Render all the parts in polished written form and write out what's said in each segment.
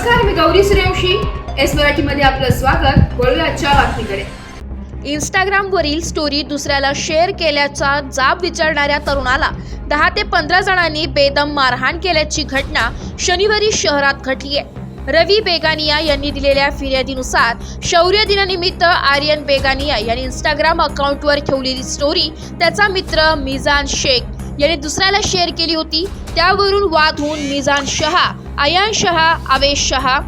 नमस्कार, मी गौरी सूर्यवंशी. एस मराठीमध्ये आपलं स्वागत. वळूया आजच्या बातमीकडे. इंस्टाग्रामवरील स्टोरी दुसऱ्याला शेअर केल्याचा जाब विचारणाऱ्या तरुणाला 10 ते 15 जणांनी बेदम मारहाण केल्याची घटना शनिवारी शहरात घडली आहे. रवी बेगानिया यांनी दिलेल्या फिर्यादीनुसार शौर्य दिनानिमित्त आर्यन बेगानिया यांनी इंस्टाग्राम अकाउंटवर ठेवलेली स्टोरी त्याचा मित्र मिजान शेख यांनी दुसऱ्याला शेअर केली होती. त्यावरून वाद होऊन मिजान शहा, अयान शहा, आवेश शहा,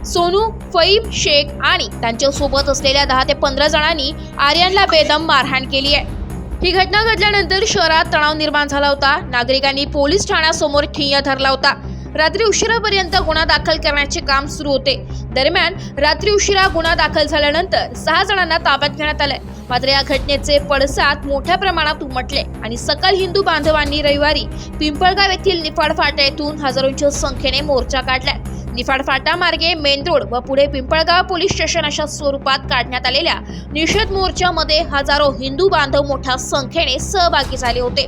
सोनू, फईम शेख आणि त्यांच्या सोबत असलेल्या 10 ते 15 जणांनी आर्यनला बेदम मारहाण केली आहे. ही घटना घडल्यानंतर शहरात तणाव निर्माण झाला होता. नागरिकांनी पोलीस ठाण्यासमोर ठिय्या धरला होता. रात्री उशिरापर्यंत गुन्हा दाखल करण्याचे काम सुरू होते. दरम्यान रात्री उशिरा गुन्हा दाखल झाल्यानंतर 6 जणांना ताब्यात घेण्यात आले. मात्र या घटनेचे पडसाद मोठ्या प्रमाणात उमटले आणि सकल हिंदू बांधवांनी रविवारी पिंपळगाव येथील निफाड फाटा येथून हजारोंच्या संख्येने मोर्चा काढलाय. निफाड फाटा मार्गे मेन रोड व पुढे पिंपळगाव पोलीस स्टेशन अशा स्वरूपात काढण्यात आलेल्या निषेध मोर्चामध्ये हजारो हिंदू बांधव मोठ्या संख्येने सहभागी झाले होते.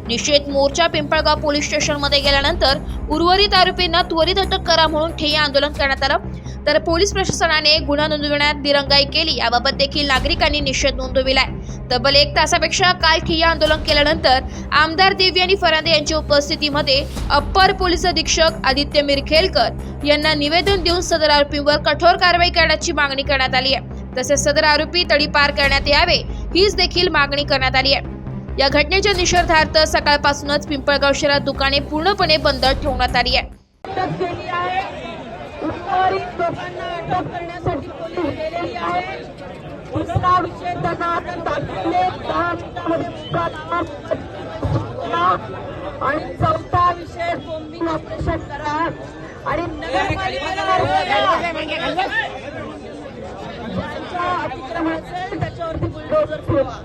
निषेध मोर्चा पिंपळगाव पोलीस स्टेशन मध्ये गेल्यानंतर उर्वरित आरोपींना त्वरित अटक करा म्हणून ठिय्या आंदोलन करण्यात आलं. तर पोलीस प्रशासनाने गुन्हा नोंदविण्यात दिरंगाई केली. याबाबत देखील नागरिकांनी निषेध नोंदविलाय. तब्बल 1 तासापेक्षा काल ठिय्या आंदोलन केल्यानंतर आमदार देवयानी फरांदे यांच्या उपस्थितीमध्ये अप्पर पोलीस अधीक्षक आदित्य मिरखेलकर यांना निवेदन देऊन सदर आरोपींवर कठोर कारवाई करण्याची मागणी करण्यात आली आहे. तसेच सदर आरोपी तडीपार करण्यात यावे हीच देखील मागणी करण्यात आली आहे. या घटनेच्या निषेधार्थ सकाळपासूनच पिंपळगाव शहरात दुकाने पूर्णपणे बंद ठेवण्यात आली आहे. आणि 4था विषय कोम्बिंग ऑपरेशन करा आणि अतिक्रमण असेल त्याच्यावरती बुलडोजर फिरवा.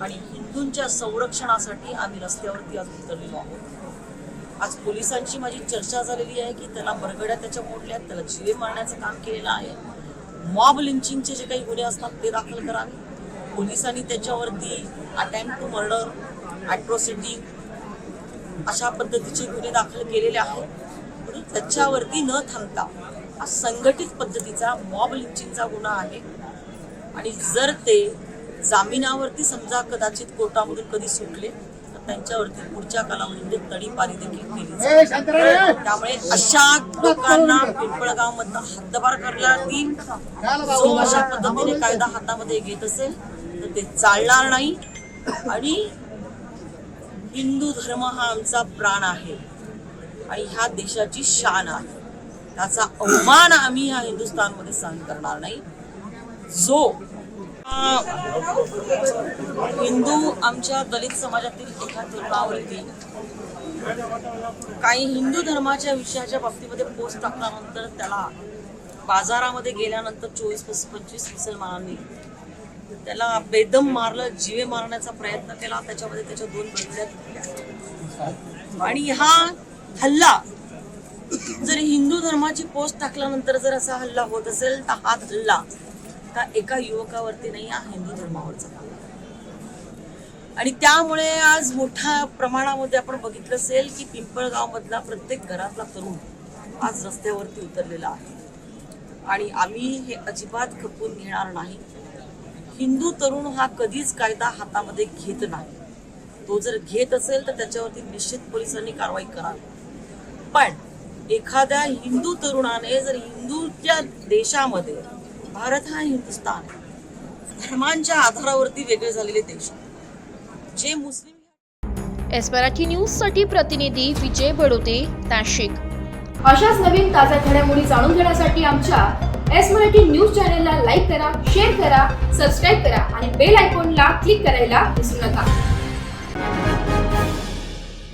आणि हिंदूंच्या संरक्षणासाठी आम्ही रस्त्यावरती आज उतरलेलो आहोत. आज पोलिसांची माझी चर्चा झालेली आहे की त्याला बरगड्या त्याच्या मोडल्यात, त्याला जिवे मारण्याचं काम केलेलं आहे. मॉब लिंचिंगचे जे काही गुन्हे असतात ते दाखल करावे. पोलिसांनी त्याच्यावरती अटेम्प्ट टू मर्डर, ॲट्रॉसिटी अशा पद्धतीचे गुन्हे दाखल केलेले आहेत. म्हणून त्याच्यावरती न थांबता हा संघटित पद्धतीचा मॉब लिंचिंगचा गुन्हा आहे. आणि जर ते जामिनावरती समजा कदाचित कोर्टामधून कधी सुटले तर त्यांच्यावरती पुढच्या कालावधीमध्ये तडीपारी देखील केली जाईल. त्यामुळे अशा लोकांना पिंपळगावमधनं हद्दपार करण्यात येईल. जो अशा पद्धतीने कायदा हातामध्ये घेत असेल तर ते चालणार नाही. आणि हिंदू धर्म हा आमचा प्राण आहे आणि ह्या देशाची शान आहे. त्याचा अवमान आम्ही ह्या हिंदुस्थानमध्ये सहन करणार नाही. जो हिंदू आमच्या दलित समाजातील एका तरुणावरती काही हिंदू धर्माच्या विषयाच्या बाबतीमध्ये पोस्ट टाकल्यानंतर त्याला बाजारामध्ये गेल्यानंतर 24-25 मुसलमानांनी त्याला बेदम मारलं, जिवे मारण्याचा प्रयत्न केला. त्याच्यामध्ये त्याच्या 2 बंदुक्या घेतल्या. आणि हा हल्ला जर हिंदू धर्माची पोस्ट टाकल्यानंतर जर असा हल्ला होत असेल तर हा हल्ला का एका युवकावरती नाही, हा हिंदू धर्मावरचा. आणि त्यामुळे आज मोठ्या प्रमाणामध्ये आपण बघितलं असेल की पिंपळगाव मधला प्रत्येक घरातला तरुण आज रस्त्यावरती उतरलेला आहे. आणि आम्ही हे अजिबात खपवून घेणार नाही. हिंदू तरुण हा कधीच कायदा हातामध्ये घेत नाही. तो जर घेत असेल तर त्याच्यावरती निश्चित पोलिसांनी कारवाई करावी. पण एखाद्या हिंदू तरुणाने जर हिंदूच्या देशामध्ये, भारत हा हिंदुस्थान धर्मांच्या आधारावरती वेगळे झालेले देश जे मुस्लिम. एस मराठी न्यूज साठी प्रतिनिधी विजय बडोते, नाशिक. अशाच नवीन ताज्या घडामोडी जाणून घेण्यासाठी आमच्या एस मराठी न्यूज चॅनलला लाईक करा, शेअर करा, सबस्क्राईब करा आणि बेल आयकॉनला क्लिक करायला विसरू नका.